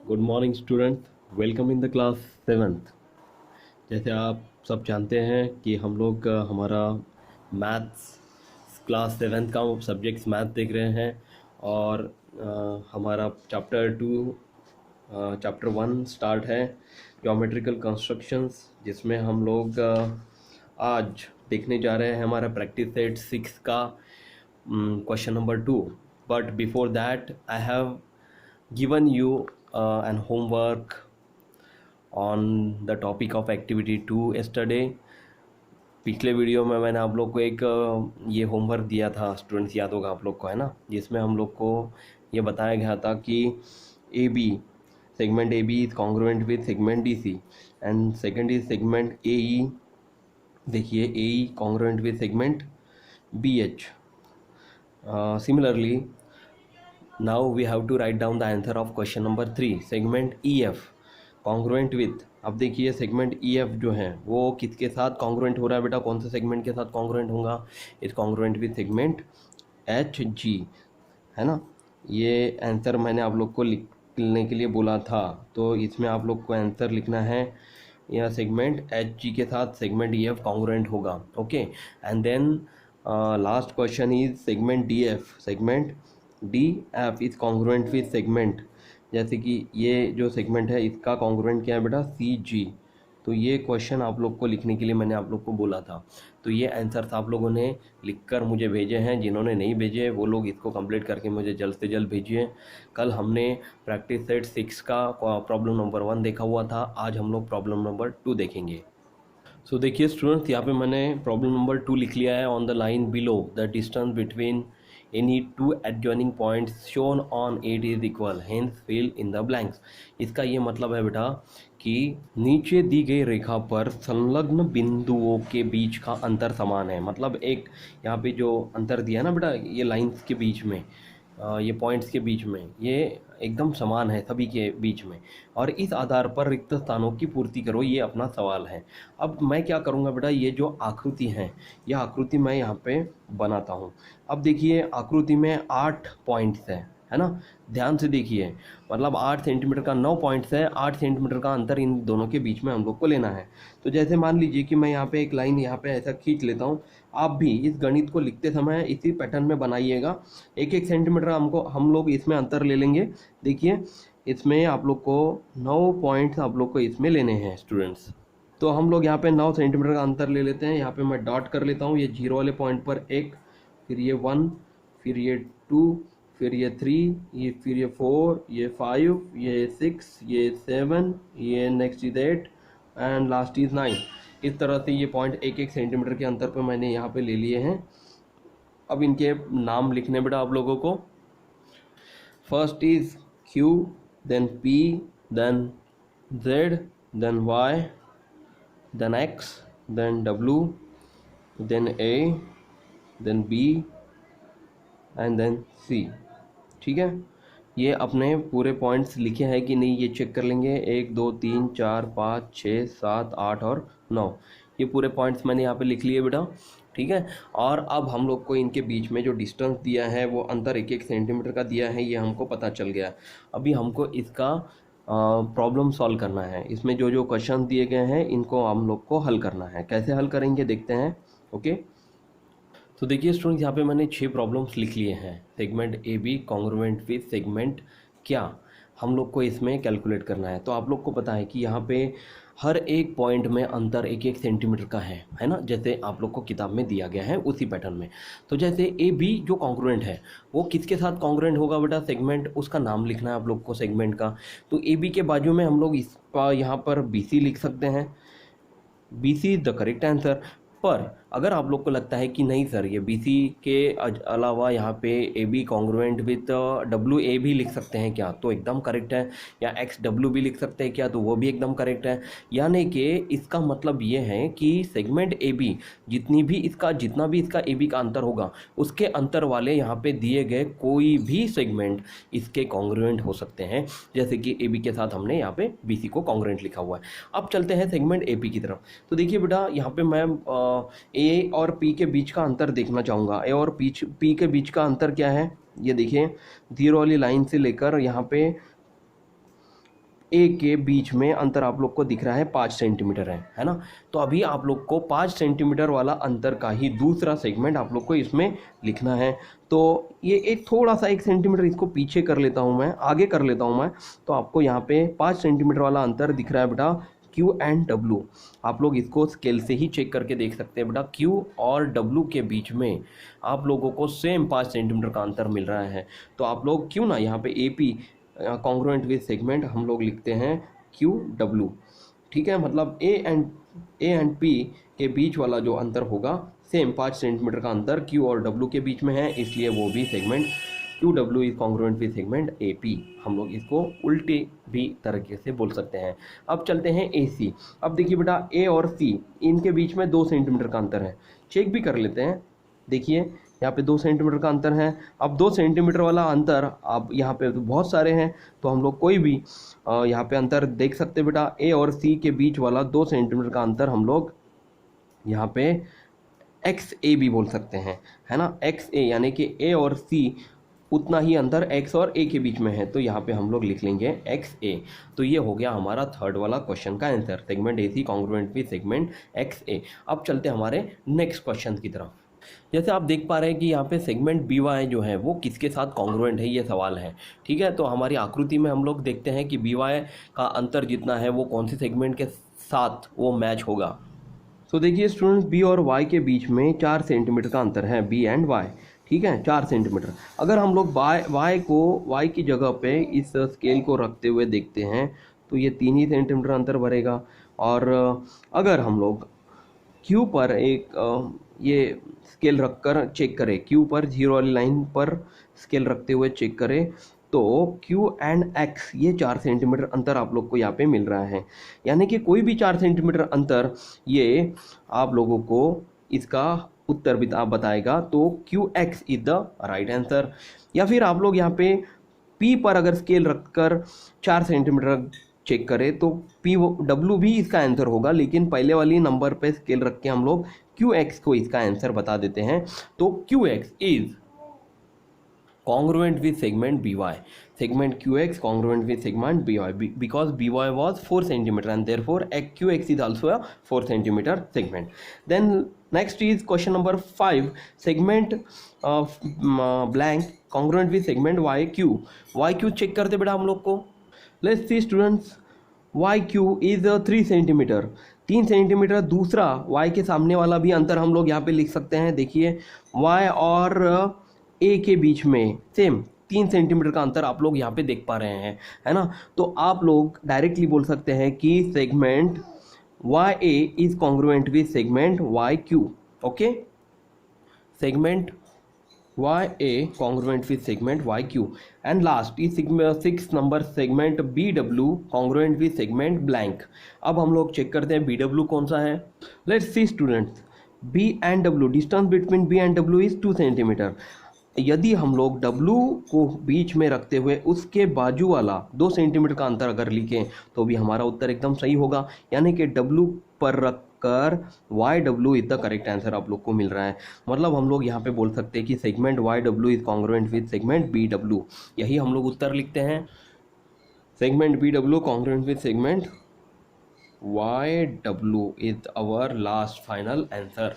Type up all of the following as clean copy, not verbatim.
Good morning student, welcome in the class seventh. जैसे आप सब जानते हैं कि हम लोग हमारा मैथ्स क्लास सेवन्थ का सब्जेक्ट्स मैथ देख रहे हैं और हमारा चैप्टर वन स्टार्ट है, ज्योमेट्रिकल कंस्ट्रक्शंस, जिसमें हम लोग आज देखने जा रहे हैं हमारा प्रैक्टिस सेट 6 का question number 2। But before that I have given you an homework on the topic of activity 2 yesterday। पिछले वीडियो में मैंने आप लोग को एक ये होमवर्क दिया था स्टूडेंट्स, याद होगा आप लोग को, है ना, जिसमें हम लोग को ये बताया गया था कि A B segment A B is congruent with segment D C and second is segment A E. देखिए A E congruent with segment B H. Similarly, now we have to write down the answer of question number 3, segment EF congruent with। अब देखिए segment EF जो है वो किसके साथ congruent हो रहा है बेटा, कौन से सेगमेंट के साथ कॉन्ग्रुएंट होगा? Is congruent with segment HG, है ना। ये आंसर मैंने आप लोग को लिखने के लिए बोला था, तो इसमें आप लोग को आंसर लिखना है यह सेगमेंट HG के साथ सेगमेंट EF कॉन्ग्रुएंट होगा। Okay, and then last question is segment DF, segment DF is congruent with segment, जैसे कि ये जो सेगमेंट है इसका कॉन्ग्रुएंट क्या है बेटा, CG। तो ये क्वेश्चन आप लोग को लिखने के लिए मैंने आप लोग को बोला था, तो ये आंसर्स आप लोगों ने लिखकर मुझे भेजे हैं। जिन्होंने नहीं भेजे वो लोग इसको कंप्लीट करके मुझे जल्द से जल्द भेजिए। कल हमने प्रैक्टिस सेट 6 का प्रॉब्लम नंबर 1 देखा हुआ था, आज हम लोग प्रॉब्लम नंबर 2 देखेंगे। सो देखिए स्टूडेंट्स, यहाँ पे मैंने प्रॉब्लम नंबर 2 लिख लिया है। On the line below the distance between any two adjoining points shown on it is equal, hence fill in the blanks। इसका ये मतलब है बेटा कि नीचे दी गई रेखा पर संलग्न बिंदुओं के बीच का अंतर समान है। मतलब एक यहाँ पे जो अंतर दिया ना बेटा, ये लाइंस के बीच में, ये पॉइंट्स के बीच में, ये एकदम समान है सभी के बीच में, और इस आधार पर रिक्त स्थानों की पूर्ति करो, ये अपना सवाल है। अब मैं क्या करूँगा बेटा, ये जो आकृति है, यह आकृति मैं यहाँ पे बनाता हूँ। अब देखिए आकृति में 8 पॉइंट्स है ना, ध्यान से देखिए, मतलब 8 सेंटीमीटर का 9 पॉइंट्स है, 8 सेंटीमीटर का अंतर इन दोनों के बीच में हम लोग को लेना है। तो जैसे मान लीजिए कि मैं यहाँ पे एक लाइन यहाँ पे ऐसा खींच लेता हूँ। आप भी इस गणित को लिखते समय इसी पैटर्न में बनाइएगा। 1-1 सेंटीमीटर हम लोग इसमें अंतर ले लेंगे। देखिए इसमें आप लोग को 9 पॉइंट्स आप लोग को इसमें लेने हैं स्टूडेंट्स। तो हम लोग यहाँ पे 9 सेंटीमीटर का अंतर ले लेते हैं। यहाँ पे मैं डॉट कर लेता हूँ, ये 0 वाले पॉइंट पर 1, फिर ये 1, फिर ये 2, फिर ये 3, ये फिर ये 4, ये 5, ये 6, ये 7, ये next is 8 and last is 9। इस तरह से ये पॉइंट 1-1 सेंटीमीटर के अंतर पे मैंने यहाँ पे ले लिए हैं। अब इनके नाम लिखने बेटा आप लोगों को। First is Q, then P, then Z, then Y, then X, then W, then A, then B and then C। ठीक है, ये अपने पूरे पॉइंट्स लिखे हैं कि नहीं ये चेक कर लेंगे। 1 2 3 4 5 6 7 8 और 9, ये पूरे पॉइंट्स मैंने यहाँ पे लिख लिए बेटा। ठीक है, और अब हम लोग को इनके बीच में जो डिस्टेंस दिया है वो अंतर 1-1 सेंटीमीटर का दिया है, ये हमको पता चल गया। अभी हमको इसका प्रॉब्लम सॉल्व करना है। इसमें जो जो क्वेश्चन दिए गए हैं इनको हम लोग को हल करना है। कैसे हल करेंगे देखते हैं। ओके, तो देखिए स्टूडेंट्स, यहाँ पे मैंने 6 प्रॉब्लम्स लिख लिए हैं। Segment A B congruent with segment क्या हम लोग को इसमें कैलकुलेट करना है। तो आप लोग को पता है कि यहाँ पे हर एक पॉइंट में अंतर 1-1 सेंटीमीटर का है ना, जैसे आप लोग को किताब में दिया गया है उसी पैटर्न में। तो जैसे ए बी जो कॉन्ग्रुएंट है वो किसके साथ कॉन्ग्रुएंट होगा बेटा, सेगमेंट, उसका नाम लिखना है आप लोग को सेगमेंट का। तो ए बी के बाजू में हम लोग इस यहाँ पर बी सी लिख सकते हैं। B C is the correct answer. पर अगर आप लोग को लगता है कि नहीं सर ये BC के अलावा यहाँ पे AB कॉन्ग्रुएंट विथ WA भी लिख सकते हैं क्या, तो एकदम करेक्ट है। या XW भी लिख सकते हैं क्या, तो वो भी एकदम करेक्ट है। यानी कि इसका मतलब ये है कि सेगमेंट AB जितना भी इसका AB का अंतर होगा उसके अंतर वाले यहाँ पे दिए गए कोई भी सेगमेंट इसके कॉन्ग्रुएंट हो सकते हैं। जैसे कि AB के साथ हमने यहाँ पे BC को कॉन्ग्रुएंट लिखा हुआ है। अब चलते हैं सेगमेंट AP की तरफ। तो देखिए बेटा यहाँ पे मैं ए और पी के बीच का अंतर देखना चाहूँगा। ए और पी के बीच का अंतर क्या है, ये देखिए 0 वाली लाइन से लेकर यहाँ पे ए के बीच में अंतर आप लोग को दिख रहा है 5 सेंटीमीटर है ना। तो अभी आप लोग को 5 सेंटीमीटर वाला अंतर का ही दूसरा सेगमेंट आप लोग को इसमें लिखना है। तो ये एक थोड़ा सा 1 सेंटीमीटर इसको पीछे कर लेता हूँ मैं, आगे कर लेता हूँ मैं। तो आपको यहाँ पे 5 सेंटीमीटर वाला अंतर दिख रहा है बेटा Q एंड W। आप लोग इसको स्केल से ही चेक करके देख सकते हैं बेटा, Q और W के बीच में आप लोगों को सेम 5 सेंटीमीटर का अंतर मिल रहा है। तो आप लोग क्यों ना यहाँ पे AP कॉन्ग्रुएंट विद सेगमेंट हम लोग लिखते हैं QW, ठीक है। मतलब A एंड P के बीच वाला जो अंतर होगा सेम 5 सेंटीमीटर का अंतर Q और W के बीच में है, इसलिए वो भी segment QW is congruent with segment AP। हम लोग इसको उल्टे भी तरीके से बोल सकते हैं। अब चलते हैं AC। अब देखिए बेटा A और C इनके बीच में 2 सेंटीमीटर का अंतर है, चेक भी कर लेते हैं। देखिए यहाँ पे 2 सेंटीमीटर का अंतर है। अब 2 सेंटीमीटर वाला अंतर अब यहाँ पे तो बहुत सारे हैं, तो हम लोग कोई भी यहाँ पे अंतर देख सकते हैं बेटा। A और C के बीच वाला 2 सेंटीमीटर का अंतर हम लोग यहाँ पे XA भी बोल सकते हैं, है ना। XA यानी कि A और C उतना ही अंतर X और A के बीच में है, तो यहाँ पे हम लोग लिख लेंगे XA। तो ये हो गया हमारा थर्ड वाला क्वेश्चन का answer, segment AC congruent with segment XA। अब चलते हैं हमारे नेक्स्ट क्वेश्चन की तरफ। जैसे आप देख पा रहे हैं कि यहाँ पे सेगमेंट BY जो है वो किसके साथ कॉन्ग्रुएंट है, ये सवाल है, ठीक है। तो हमारी आकृति में हम लोग देखते हैं कि BY का अंतर जितना है वो कौन से सेगमेंट के साथ वो मैच होगा। तो देखिए स्टूडेंट्स, B और Y के बीच में 4 सेंटीमीटर का अंतर है, B एंड Y, ठीक है, 4 सेंटीमीटर। अगर हम लोग Y की जगह पे इस स्केल को रखते हुए देखते हैं तो ये 3 ही सेंटीमीटर अंतर भरेगा। और अगर हम लोग Q पर एक ये स्केल रखकर चेक करें, Q पर 0 वाली लाइन पर स्केल रखते हुए चेक करें तो Q एंड X ये 4 सेंटीमीटर अंतर आप लोग को यहाँ पे मिल रहा है। यानी कि कोई भी 4 सेंटीमीटर अंतर ये आप लोगों को इसका उत्तर भी बताएगा। तो QX is the right answer. या फिर आप लोग यहाँ पे P पर अगर स्केल रखकर 4 सेंटीमीटर चेक करें तो PW भी इसका आंसर होगा, लेकिन पहले वाली नंबर पे स्केल रख के हम लोग QX को इसका आंसर बता देते हैं। तो QX is congruent with segment BY. Segment QX congruent with segment BY because BY was 4 centimeter and therefore QX is also a 4 centimeter segment. Then next is question number 5. Segment blank congruent with segment YQ. YQ check करते बेटा हम लोग को। Let's see students, YQ is 3 centimeter, 3 centimetre. दूसरा Y के सामने वाला भी अंतर हम लोग यहाँ पे लिख सकते हैं। देखिए Y और A के बीच में सेम 3 सेंटीमीटर का अंतर आप लोग यहाँ पे देख पा रहे हैं, है ना। तो आप लोग डायरेक्टली बोल सकते हैं कि segment YA is congruent with segment YQ, okay. Segment YA congruent with segment YQ and last is 6 number segment BW congruent with segment blank। अब हम लोग चेक करते हैं BW कौन सा है। Let's see students, B and W distance between B and W is 2 centimetre. यदि हम लोग W को बीच में रखते हुए उसके बाजू वाला 2 सेंटीमीटर का अंतर अगर लिखें तो भी हमारा उत्तर एकदम सही होगा। यानी कि W पर रखकर YW is the correct answer आप लोग को मिल रहा है। मतलब हम लोग यहाँ पे बोल सकते हैं कि segment YW is congruent with segment BW, यही हम लोग उत्तर लिखते हैं। Segment BW congruent with segment YW is our last final answer.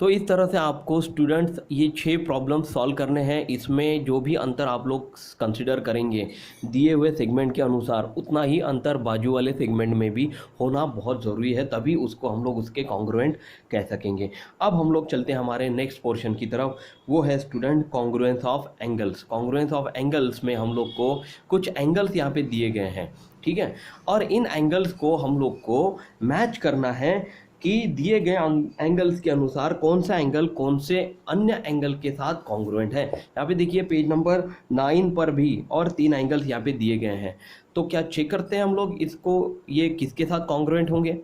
तो इस तरह से आपको स्टूडेंट्स ये 6 प्रॉब्लम सॉल्व करने हैं। इसमें जो भी अंतर आप लोग कंसिडर करेंगे दिए हुए सेगमेंट के अनुसार, उतना ही अंतर बाजू वाले सेगमेंट में भी होना बहुत ज़रूरी है, तभी उसको हम लोग उसके कॉन्ग्रुएंट कह सकेंगे। अब हम लोग चलते हैं हमारे नेक्स्ट पोर्शन की तरफ, वो है student congruence of angles. Congruence of angles में हम लोग को कुछ एंगल्स यहाँ पे दिए गए हैं, ठीक है, और इन एंगल्स को हम लोग को मैच करना है कि दिए गए एंगल्स के अनुसार कौन सा एंगल कौन से अन्य एंगल के साथ कॉन्ग्रुएंट है। यहाँ पे देखिए पेज नंबर 9 पर भी और 3 एंगल्स यहाँ पे दिए गए हैं। तो क्या चेक करते हैं हम लोग इसको, ये किसके साथ कॉन्ग्रुएंट होंगे।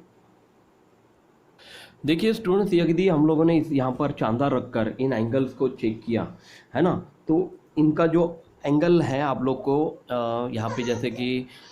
देखिए स्टूडेंट्स, यदि हम लोगों ने यहाँ पर चांदा रखकर इन एंगल्स को चेक किया है ना, तो इनका जो एंगल है आप लोग को यहाँ पे जैसे कि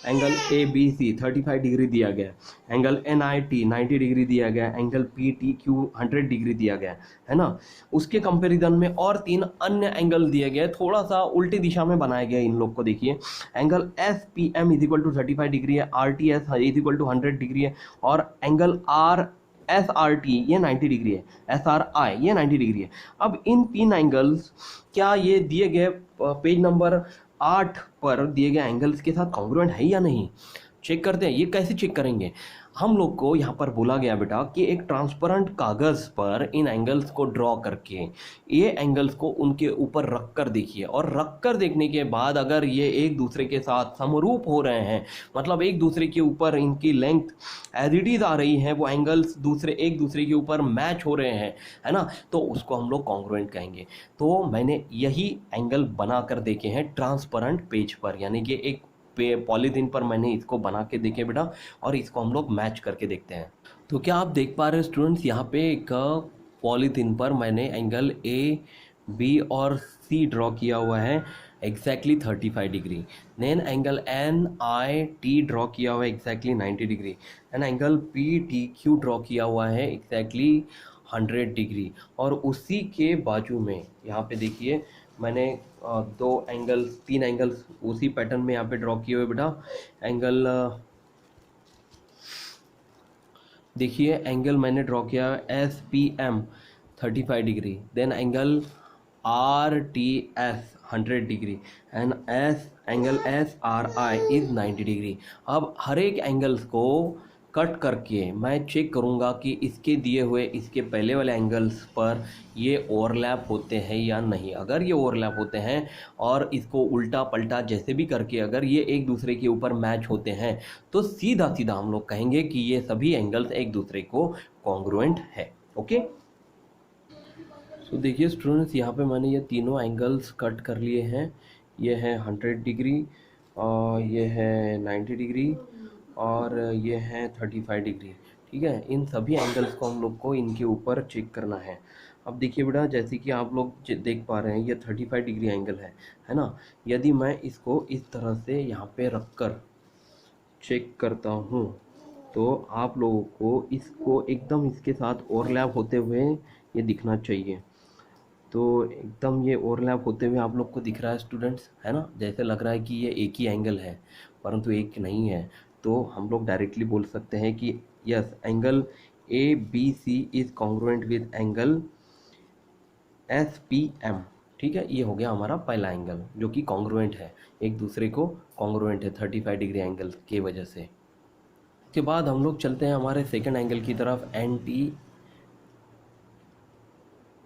angle A B C 35 degree दिया गया है, angle N I T 90 degree दिया गया है, angle P T Q 100 degree दिया गया है ना। उसके कंपैरिजन में और 3 अन्य एंगल दिए गए, थोड़ा सा उल्टी दिशा में बनाया गया इन लोग को। देखिए angle S P M is equal to 35 degree है, R T S is equal to 100 degree है, और angle R S R T ये 90 डिग्री है, एस आर आई ये 90 डिग्री है। अब इन 3 एंगल्स क्या ये दिए गए पेज नंबर 8 पर दिए गए एंगल्स के साथ कॉन्ग्रुएंट है या नहीं? चेक करते हैं। ये कैसे चेक करेंगे? हम लोग को यहाँ पर बोला गया बेटा कि एक ट्रांसपेरेंट कागज़ पर इन एंगल्स को ड्रॉ करके ये एंगल्स को उनके ऊपर रख कर देखिए, और रख कर देखने के बाद अगर ये एक दूसरे के साथ समरूप हो रहे हैं, मतलब एक दूसरे के ऊपर इनकी लेंथ एज इट इज़ आ रही है, वो एंगल्स एक दूसरे के ऊपर मैच हो रहे हैं, है ना, तो उसको हम लोग कॉन्ग्रुएंट कहेंगे। तो मैंने यही एंगल बना कर देखे हैं ट्रांसपेरेंट पेज पर, यानी कि एक पॉलीथीन पर मैंने इसको बना के देखे बेटा, और इसको हम लोग मैच करके देखते हैं। तो क्या आप देख पा रहे हैं स्टूडेंट्स, यहाँ पे एक पॉलीथीन पर मैंने एंगल ए बी और सी ड्रॉ किया हुआ है exactly 35 degree, then angle N I T draw किया हुआ है exactly 90 degree, and angle P T Q draw किया हुआ है एग्जैक्टली 100 डिग्री। और उसी के बाजू में यहाँ पे देखिए मैंने 3 एंगल्स उसी पैटर्न में यहाँ पे ड्रॉ किए हुए बेटा। एंगल देखिए, एंगल मैंने ड्रॉ किया S P M 35 degree, then angle R T S 100 degree, and angle S R I is 90 degree. अब हर एक एंगल्स को कट करके मैं चेक करूंगा कि इसके दिए हुए इसके पहले वाले एंगल्स पर ये ओवरलैप होते हैं या नहीं। अगर ये ओवरलैप होते हैं और इसको उल्टा पलटा जैसे भी करके अगर ये एक दूसरे के ऊपर मैच होते हैं, तो सीधा सीधा हम लोग कहेंगे कि ये सभी एंगल्स एक दूसरे को कॉन्ग्रुएंट है। ओके, तो देखिए स्टूडेंट्स, यहाँ पे मैंने ये तीनों एंगल्स कट कर लिए हैं। ये है 100 डिग्री, ये है 90 डिग्री, और ये है 35 डिग्री। ठीक है, इन सभी एंगल्स को हम लोग को इनके ऊपर चेक करना है। अब देखिए बेटा, जैसे कि आप लोग देख पा रहे हैं ये 35 डिग्री एंगल है ना। यदि मैं इसको इस तरह से यहाँ पे रख कर चेक करता हूँ, तो आप लोगों को इसको एकदम इसके साथ ओवरलैप होते हुए ये दिखना चाहिए। तो एकदम ये ओवरलैप होते हुए आप लोग को दिख रहा है स्टूडेंट्स, है ना, जैसे लग रहा है कि ये एक ही एंगल है, परंतु एक नहीं है। तो हम लोग डायरेक्टली बोल सकते हैं कि yes, angle A B C is congruent with angle S P M. ठीक है, ये हो गया हमारा पहला एंगल जो कि कॉन्ग्रुएंट है, एक दूसरे को कॉन्ग्रुएंट है 35 डिग्री एंगल के वजह से। उसके बाद हम लोग चलते हैं हमारे सेकंड एंगल की तरफ,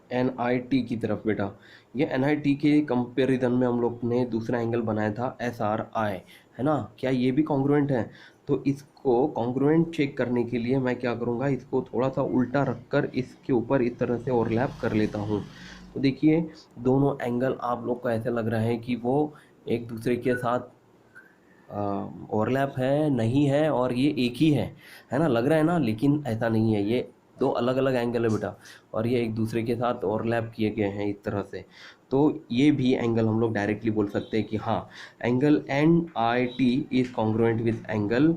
एन आई टी की तरफ बेटा। ये एन आई टी के कंपेरिजन में हम लोग ने दूसरा एंगल बनाया था एस आर आई, है ना। क्या ये भी कॉन्ग्रुएंट है? तो इसको कॉन्ग्रुएंट चेक करने के लिए मैं क्या करूँगा, इसको थोड़ा सा उल्टा रखकर इसके ऊपर इस तरह से ओवरलैप कर लेता हूँ। तो देखिए दोनों एंगल आप लोग को ऐसे लग रहा है कि वो एक दूसरे के साथ ओवरलैप है, नहीं है, और ये एक ही है ना, लग रहा है ना, लेकिन ऐसा नहीं है। ये दो अलग अलग एंगल है बेटा, और ये एक दूसरे के साथ ओवरलैप किए गए हैं इस तरह से। तो ये भी एंगल हम लोग डायरेक्टली बोल सकते हैं कि हाँ, angle N I T is congruent with angle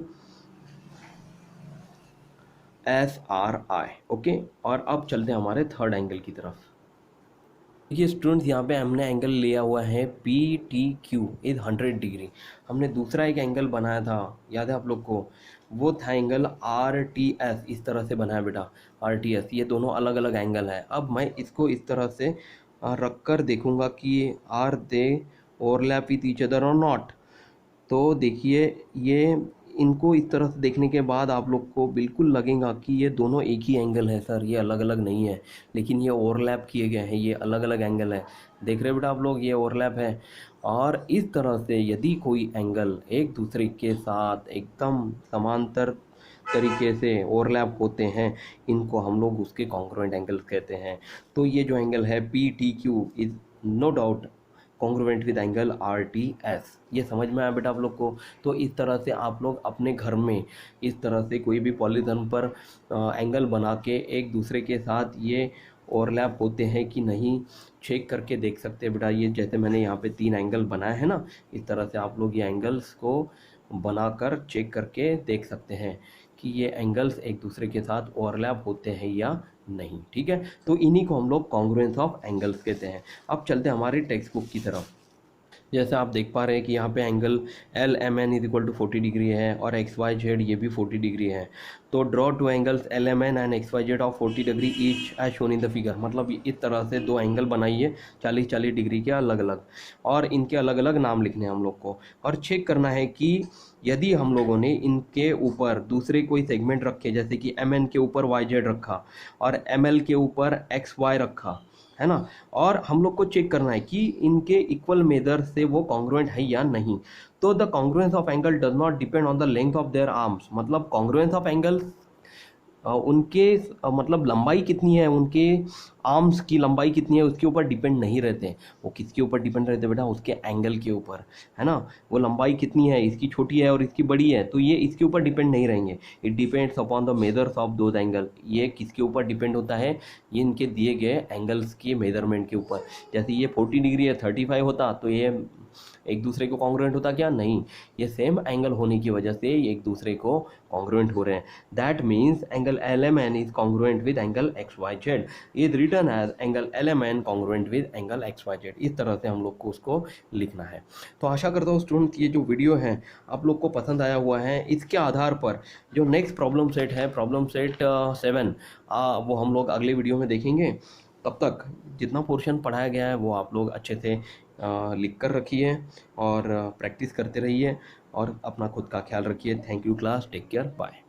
S R I. Okay, और अब चलते हैं हमारे थर्ड एंगल की तरफ। देखिए स्टूडेंट्स, यहाँ पे हमने एंगल लिया हुआ है P T Q is 100 degree. हमने दूसरा एक एंगल बनाया था, याद है आप लोग को, वो था एंगल आर टी एस। इस तरह से बनाया बेटा आर टी एस, ये दोनों अलग अलग एंगल है। अब मैं इसको इस तरह से रख कर देखूँगा कि are they overlap with each other or not. तो देखिए ये इनको इस तरह से देखने के बाद आप लोग को बिल्कुल लगेगा कि ये दोनों एक ही एंगल है सर, ये अलग अलग नहीं है, लेकिन ये ओवरलैप किए गए हैं, ये अलग अलग एंगल है। देख रहे बेटा आप लोग, ये ओवरलैप है। और इस तरह से यदि कोई एंगल एक दूसरे के साथ एकदम समांतर तरीके से ओवरलैप होते हैं, इनको हम लोग उसके कॉन्ग्रुएंट एंगल्स कहते हैं। तो ये जो एंगल है P T Q is no doubt congruent with angle R T S. ये समझ में आया बेटा आप लोग को? तो इस तरह से आप लोग अपने घर में इस तरह से कोई भी पॉलीथीन पर एंगल बना के एक दूसरे के साथ ये ओवरलैप होते हैं कि नहीं चेक करके देख सकते हैं बेटा। ये जैसे मैंने यहाँ पे 3 एंगल बनाए हैं ना, इस तरह से आप लोग ये एंगल्स को बनाकर चेक करके देख सकते हैं कि ये एंगल्स एक दूसरे के साथ ओवरलैप होते हैं या नहीं। ठीक है, तो इन्हीं को हम लोग कॉन्ग्रुएंस ऑफ एंगल्स कहते हैं। अब चलते हैं हमारी टेक्स्ट बुक की तरफ। जैसे आप देख पा रहे हैं कि यहाँ पे angle L M N is equal to 40 degree है और एक्स वाई जेड ये भी 40 डिग्री है। तो draw two angles L M N and X Y Z of 40 degree each as shown in the figure. मतलब इस तरह से दो एंगल बनाइए 40-40 डिग्री के अलग अलग, और इनके अलग अलग नाम लिखने हैं हम लोग को, और चेक करना है कि यदि हम लोगों ने इनके ऊपर दूसरे कोई सेगमेंट रखे, जैसे कि एम एन के ऊपर वाई जेड रखा और एम एल के ऊपर एक्स वाई रखा, है ना, और हम लोग को चेक करना है कि इनके इक्वल मेजर से वो कॉन्ग्रुएंट है या नहीं। तो the congruence of angle does not depend on the length of their arms. मतलब कॉन्ग्रुएंस ऑफ एंगल उनके मतलब लंबाई कितनी है, उनके आर्म्स की लंबाई कितनी है उसके ऊपर डिपेंड नहीं रहते। वो किसके ऊपर डिपेंड रहते बेटा, उसके एंगल के ऊपर, है ना। वो लंबाई कितनी है, इसकी छोटी है और इसकी बड़ी है, तो ये इसके ऊपर डिपेंड नहीं रहेंगे। It depends upon the measures of those angle. ये किसके ऊपर डिपेंड होता है, ये इनके दिए गए एंगल्स के मेजरमेंट के ऊपर। जैसे ये 40 डिग्री है, 35 होता तो ये एक दूसरे को कॉन्ग्रुएंट होता क्या, नहीं। ये सेम एंगल होने की वजह से ये एक दूसरे को कॉन्ग्रुएंट हो रहे हैं। That means angle L M N is congruent with angle X Y Z, is written as angle L M N congruent with angle X Y Z. इस तरह से हम लोग को उसको लिखना है। तो आशा करता हूँ स्टूडेंट ये जो वीडियो है आप लोग को पसंद आया हुआ है। इसके आधार पर जो नेक्स्ट प्रॉब्लम सेट है, प्रॉब्लम सेट 7, वो हम लोग अगले वीडियो में देखेंगे। तब तक जितना पोर्शन पढ़ाया गया है वो आप लोग अच्छे से लिख कर रखिए और प्रैक्टिस करते रहिए और अपना खुद का ख्याल रखिए। Thank you class, take care, bye.